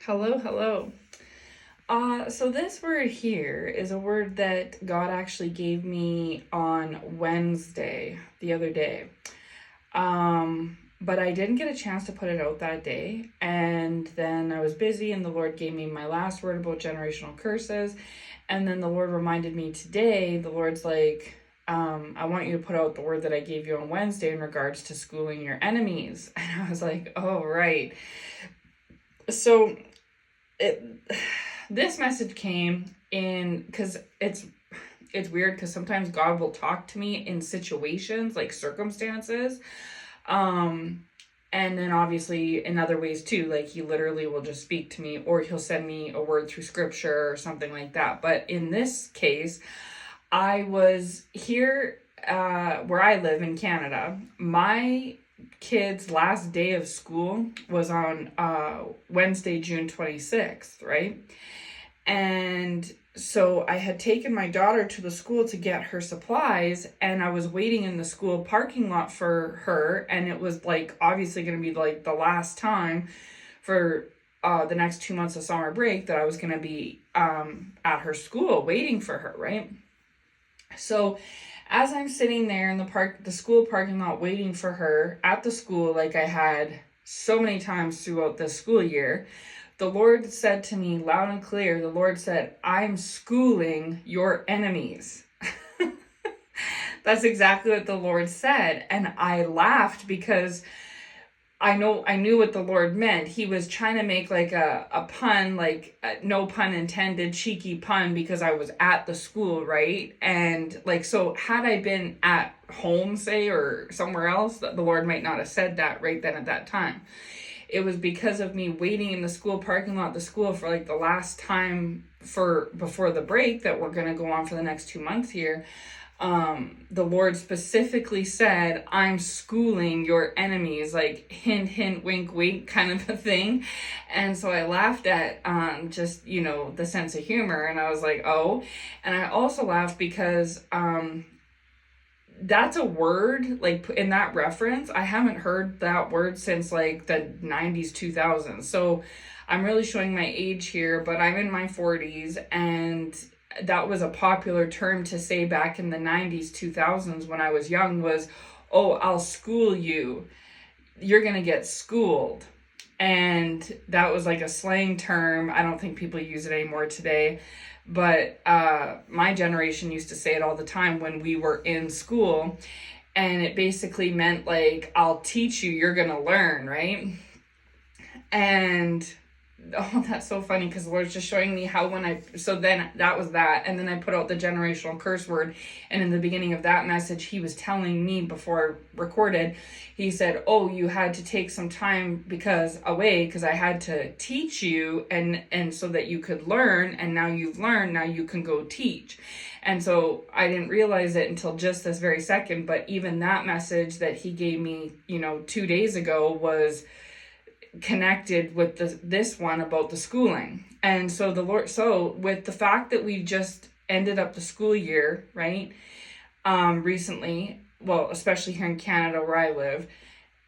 Hello, hello. So this word here is a word that God actually gave me on Wednesday, the other day. But I didn't get a chance to put it out that day. And then I was busy, and the Lord gave me my last word about generational curses. And then the Lord reminded me today, the Lord's like, I want you to put out the word that I gave you on Wednesday in regards to schooling your enemies. And I was like, oh, right. So it this message came in because it's weird because sometimes God will talk to me in situations like circumstances, and then obviously in other ways too, like he literally will just speak to me, or he'll send me a word through scripture or something like that. But in this case, I was here where I live in Canada. My kids' last day of school was on Wednesday, June 26th, right? And so I had taken my daughter to the school to get her supplies, and I was waiting in the school parking lot for her, and it was like obviously going to be like the last time for the next 2 months of summer break that I was going to be at her school waiting for her, right? So as I'm sitting there in the school parking lot waiting for her at the school, like I had so many times throughout this school year, the Lord said to me loud and clear, the Lord said, I'm schooling your enemies. That's exactly what the Lord said. And I laughed because I knew what the Lord meant. He was trying to make like a pun, like no pun intended, cheeky pun, because I was at the school, right? And like, so had I been at home, say, or somewhere else, the Lord might not have said that right then at that time. It was because of me waiting in the school parking lot, the school, for like the last time before the break that we're going to go on for the next 2 months here. The Lord specifically said, I'm schooling your enemies, like hint, hint, wink, wink kind of a thing. And so I laughed at just, the sense of humor. And I was like, oh. And I also laughed because that's a word, like in that reference, I haven't heard that word since like the 90s, 2000s. So I'm really showing my age here, but I'm in my 40s, and that was a popular term to say back in the 90s, 2000s when I was young was, oh, I'll school you. You're going to get schooled. And that was like a slang term. I don't think people use it anymore today. But my generation used to say it all the time when we were in school. And it basically meant like, I'll teach you, you're going to learn, right? And oh, that's so funny because the Lord's just showing me how so then that was that. And then I put out the generational curse word. And in the beginning of that message, he was telling me before I recorded, he said, oh, you had to take some time because I had to teach you and so that you could learn. And now you've learned, now you can go teach. And so I didn't realize it until just this very second. But even that message that he gave me, 2 days ago was connected with this one about the schooling. And so with the fact that we just ended up the school year, right, recently, well, especially here in Canada where I live,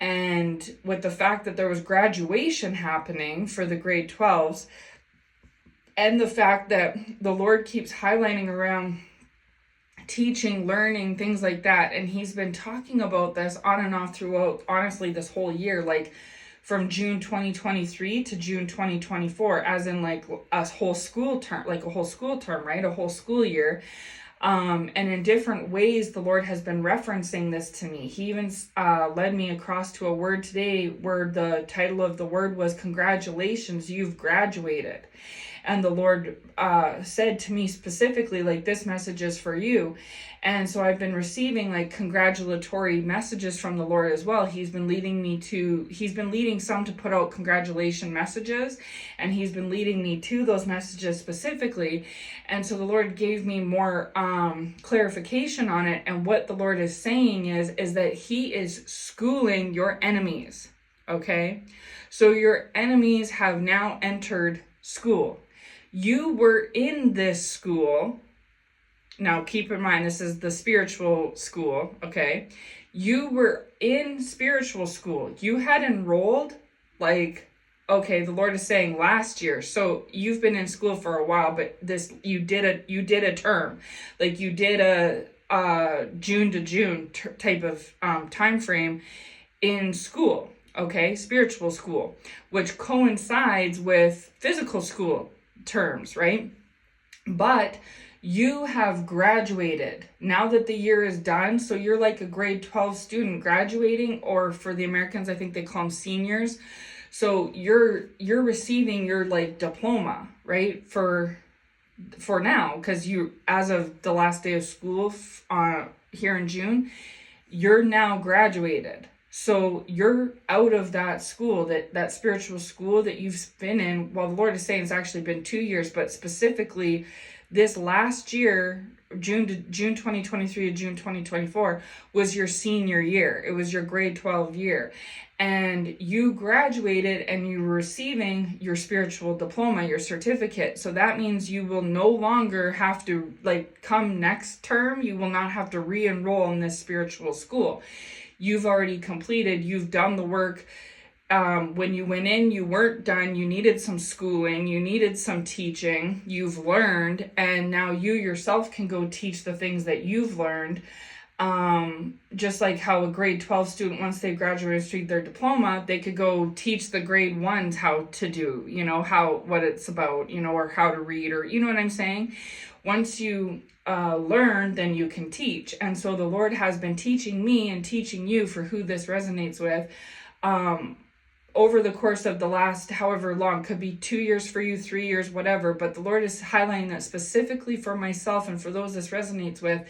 and with the fact that there was graduation happening for the grade 12s, and the fact that the Lord keeps highlighting around teaching, learning, things like that, and he's been talking about this on and off throughout, honestly, this whole year, like from June 2023 to June 2024, as in like a whole school term, right? A whole school year. And in different ways, the Lord has been referencing this to me. He even led me across to a word today where the title of the word was, congratulations, you've graduated. And the Lord said to me specifically, like, this message is for you. And so I've been receiving like congratulatory messages from the Lord as well. He's been leading some to put out congratulation messages, and he's been leading me to those messages specifically. And so the Lord gave me more clarification on it. And what the Lord is saying is that he is schooling your enemies. Okay. So your enemies have now entered school. You were in this school. Now, keep in mind, this is the spiritual school, okay? You were in spiritual school. You had enrolled like okay, the Lord is saying last year. So you've been in school for a while, but you did a term, like you did a June to June type of time frame in school, okay, spiritual school, which coincides with physical school terms, right? But you have graduated now that the year is done. So you're like a grade 12 student graduating, or for the Americans, I think they call them seniors. So you're receiving your like diploma, right? For now, because you, as of the last day of school here in June, you're now graduated. So you're out of that school, that spiritual school that you've been in. Well, the Lord is saying it's actually been 2 years, but specifically this last year, June 2023 to June 2024, was your senior year. It was your grade 12 year. And you graduated and you were receiving your spiritual diploma, your certificate. So that means you will no longer have to, like, come next term, you will not have to re-enroll in this spiritual school. You've already completed, you've done the work. When you went in, you weren't done. You needed some schooling, you needed some teaching, you've learned, and now you yourself can go teach the things that you've learned. Just like how a grade 12 student, once they graduate and receive their diploma, they could go teach the grade 1s how to do, what it's about, or how to read, or, you know what I'm saying? Once you learn, then you can teach. And so the Lord has been teaching me and teaching you, for who this resonates with, over the course of the last however long, could be 2 years for you, 3 years, whatever, but the Lord is highlighting that specifically for myself and for those this resonates with.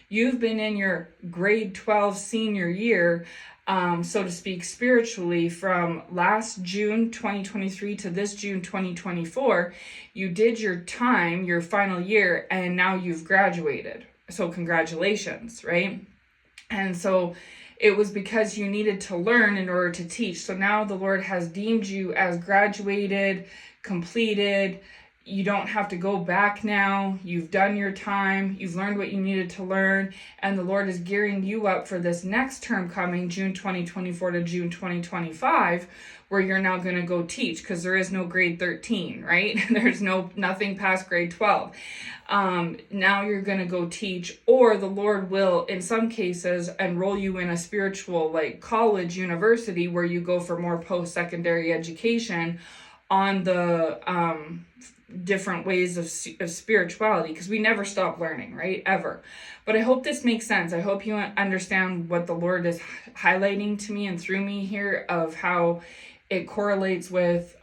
You've been in your grade 12 senior year, so to speak, spiritually, from last June 2023 to this June 2024. You did your time, your final year, and now you've graduated. So congratulations, right? And so it was because you needed to learn in order to teach. So now the Lord has deemed you as graduated, completed. You don't have to go back now. You've done your time. You've learned what you needed to learn. And the Lord is gearing you up for this next term coming, June 2024 to June 2025, where you're now going to go teach, because there is no grade 13, right? There's nothing past grade 12. Now you're going to go teach, or the Lord will, in some cases, enroll you in a spiritual, like college, university, where you go for more post-secondary education on the different ways of spirituality, because we never stop learning, right? Ever. But I hope this makes sense. I hope you understand what the Lord is highlighting to me and through me here, of how it correlates with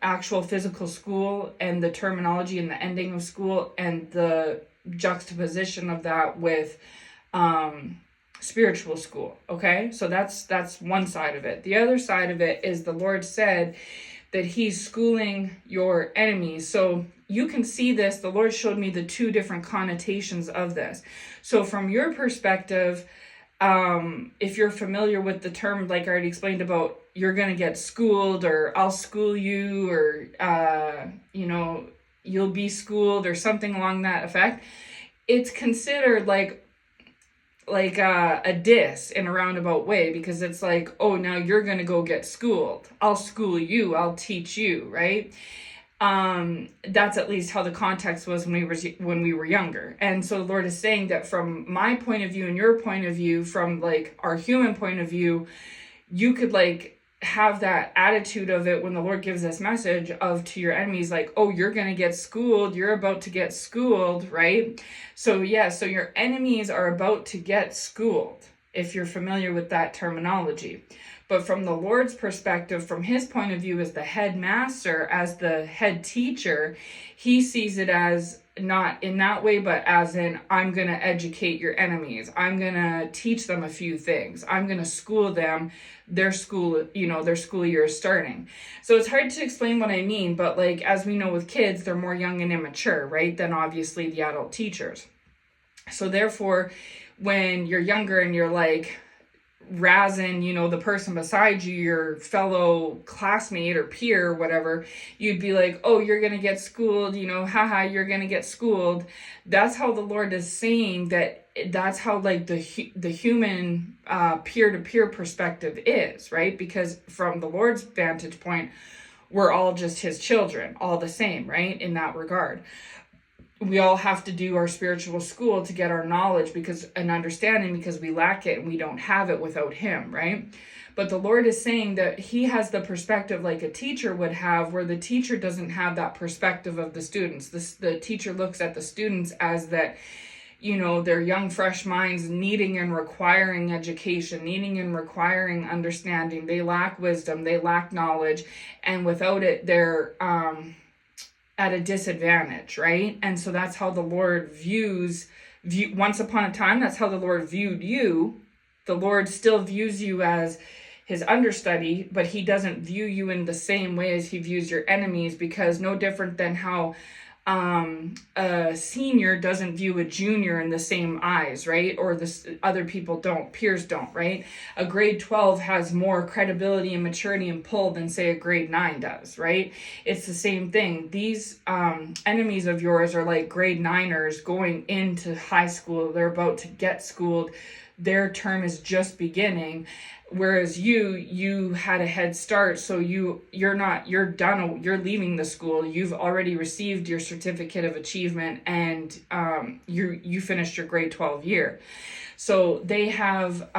actual physical school and the terminology and the ending of school, and the juxtaposition of that with spiritual school. Okay, so that's one side of it. The other side of it is the Lord said that he's schooling your enemies. So you can see this. The Lord showed me the two different connotations of this. So from your perspective, if you're familiar with the term, like I already explained about, you're going to get schooled, or I'll school you, or, you'll be schooled, or something along that effect. It's considered like a diss in a roundabout way, because it's like, oh, now you're going to go get schooled. I'll school you. I'll teach you, right? That's at least how the context was when we were younger. And so the Lord is saying that from my point of view and your point of view, from like our human point of view, you could like have that attitude of it when the Lord gives this message of to your enemies, like, oh, you're going to get schooled. You're about to get schooled, right? So yeah, so your enemies are about to get schooled, if you're familiar with that terminology. But from the Lord's perspective, from his point of view as the headmaster, as the head teacher, he sees it as not in that way, but as in, I'm going to educate your enemies. I'm going to teach them a few things. I'm going to school them. Their school year is starting. So it's hard to explain what I mean, but like, as we know with kids, they're more young and immature, right? Than obviously the adult teachers. So therefore, when you're younger and you're like razzing, the person beside you, your fellow classmate or peer or whatever, you'd be like, oh, you're going to get schooled, haha, you're going to get schooled. That's how the Lord is saying that's how like the human peer-to-peer perspective is, right? Because from the Lord's vantage point, we're all just his children, all the same, right? In that regard. We all have to do our spiritual school to get our knowledge and understanding, because we lack it and we don't have it without him, right? But the Lord is saying that he has the perspective like a teacher would have, where the teacher doesn't have that perspective of the students. The teacher looks at the students as that, they're young, fresh minds needing and requiring education, needing and requiring understanding. They lack wisdom, they lack knowledge, and without it, they're at a disadvantage, right? And so that's how the Lord once upon a time, that's how the Lord viewed you. The Lord still views you as his understudy, but he doesn't view you in the same way as he views your enemies, because no different than how a senior doesn't view a junior in the same eyes, right? Or other people don't, peers don't, right? A grade 12 has more credibility and maturity and pull than say a grade 9 does, right? It's the same thing. These enemies of yours are like grade 9ers going into high school. They're about to get schooled. Their term is just beginning. Whereas you had a head start, so you're done, you're leaving the school, you've already received your certificate of achievement, and you finished your grade 12 year. So they have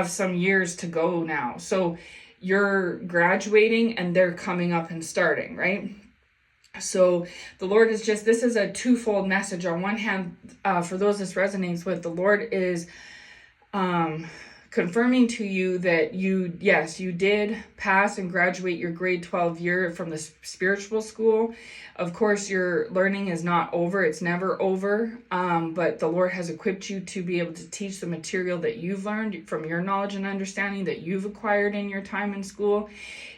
some years to go now. So you're graduating and they're coming up and starting, right? So the Lord is this is a twofold message. On one hand, for those this resonates with, the Lord is confirming to you that you did pass and graduate your grade 12 year from the spiritual school. Of course, your learning is not over. It's never over. But the Lord has equipped you to be able to teach the material that you've learned from your knowledge and understanding that you've acquired in your time in school.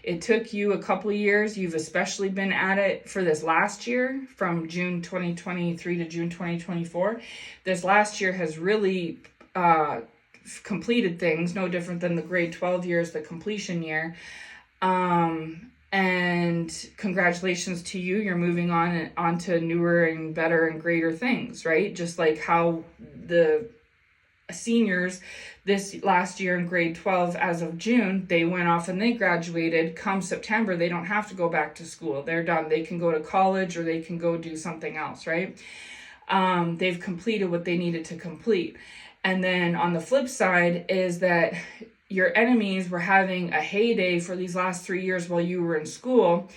It took you a couple of years. You've especially been at it for this last year, from June 2023 to June 2024. This last year has really completed things, no different than the grade 12 years, the completion year. And congratulations to you. You're moving on to newer and better and greater things, right? Just like how the seniors this last year in grade 12, as of June, they went off and they graduated. Come September, they don't have to go back to school. They're done. They can go to college or they can go do something else, right? They've completed what they needed to complete. And then on the flip side is that your enemies were having a heyday for these last 3 years while you were in school,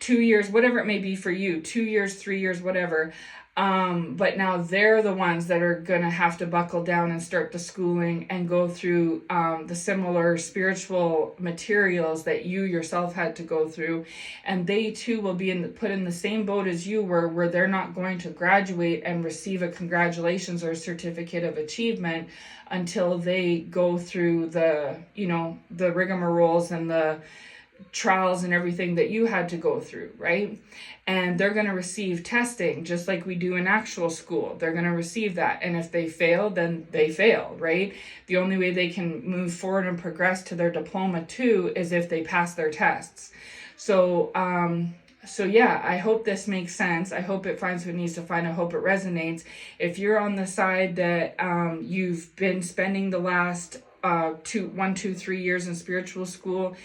2 years, whatever it may be for you, 2 years, 3 years, whatever. But now they're the ones that are going to have to buckle down and start the schooling and go through the similar spiritual materials that you yourself had to go through. And they too will be put in the same boat as you were, where they're not going to graduate and receive a congratulations or a certificate of achievement until they go through the rigmaroles and the trials and everything that you had to go through, right? And they're going to receive testing just like we do in actual school. They're going to receive that. And if they fail, then they fail, right? The only way they can move forward and progress to their diploma too is if they pass their tests. So yeah, I hope this makes sense. I hope it finds what it needs to find. I hope it resonates. If you're on the side that you've been spending the last 3 years in spiritual school,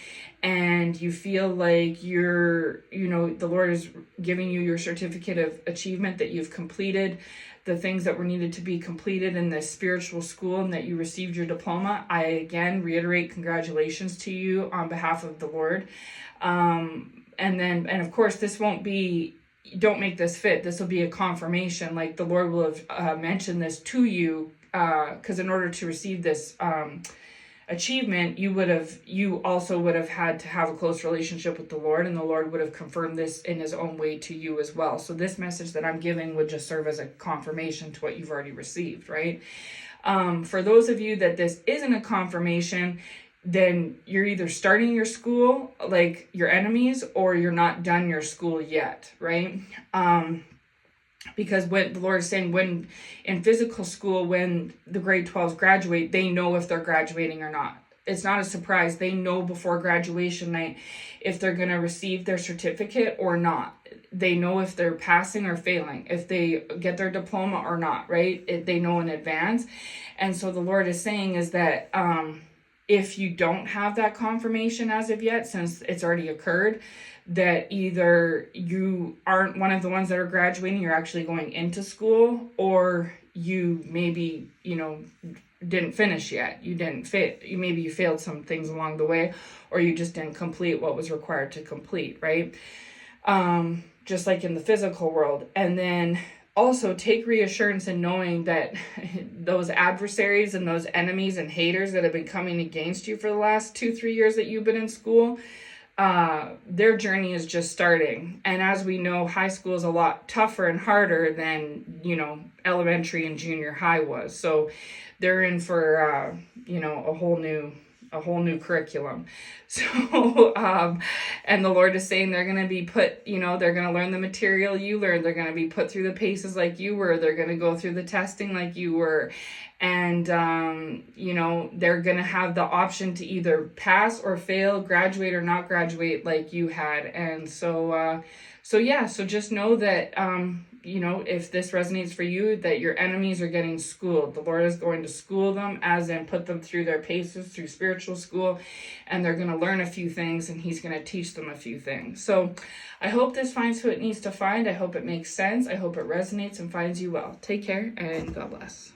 and you feel like the Lord is giving you your certificate of achievement, that you've completed the things that were needed to be completed in this spiritual school and that you received your diploma, I again reiterate congratulations to you on behalf of the Lord. And of course, this won't be, don't make this fit. This will be a confirmation. Like the Lord will have mentioned this to you, because in order to receive this achievement, you also would have had to have a close relationship with the Lord, and the Lord would have confirmed this in his own way to you as well. So this message that I'm giving would just serve as a confirmation to what you've already received, right? For those of you that this isn't a confirmation, then you're either starting your school like your enemies, or you're not done your school yet, right? Because what the Lord is saying, when in physical school, when the grade 12s graduate, they know if they're graduating or not. It's not a surprise. They know before graduation night if they're going to receive their certificate or not. They know if they're passing or failing, if they get their diploma or not, right? They know in advance. And so the Lord is saying is that if you don't have that confirmation as of yet, since it's already occurred, that either you aren't one of the ones that are graduating, you're actually going into school, or you maybe, didn't finish yet. You didn't fit. Maybe you failed some things along the way, or you just didn't complete what was required to complete, right? Just like in the physical world. And then also take reassurance in knowing that those adversaries and those enemies and haters that have been coming against you for the last 2-3 years that you've been in school, their journey is just starting. And as we know, high school is a lot tougher and harder than, elementary and junior high was. So they're in for, a whole new curriculum. So, and the Lord is saying they're going to be put, they're going to learn the material you learned. They're going to be put through the paces like you were. They're going to go through the testing like you were. And, they're going to have the option to either pass or fail, graduate or not graduate like you had. And so just know that, if this resonates for you, that your enemies are getting schooled. The Lord is going to school them, as in put them through their paces, through spiritual school, and they're going to learn a few things, and He's going to teach them a few things. So I hope this finds who it needs to find. I hope it makes sense. I hope it resonates and finds you well. Take care, and God bless.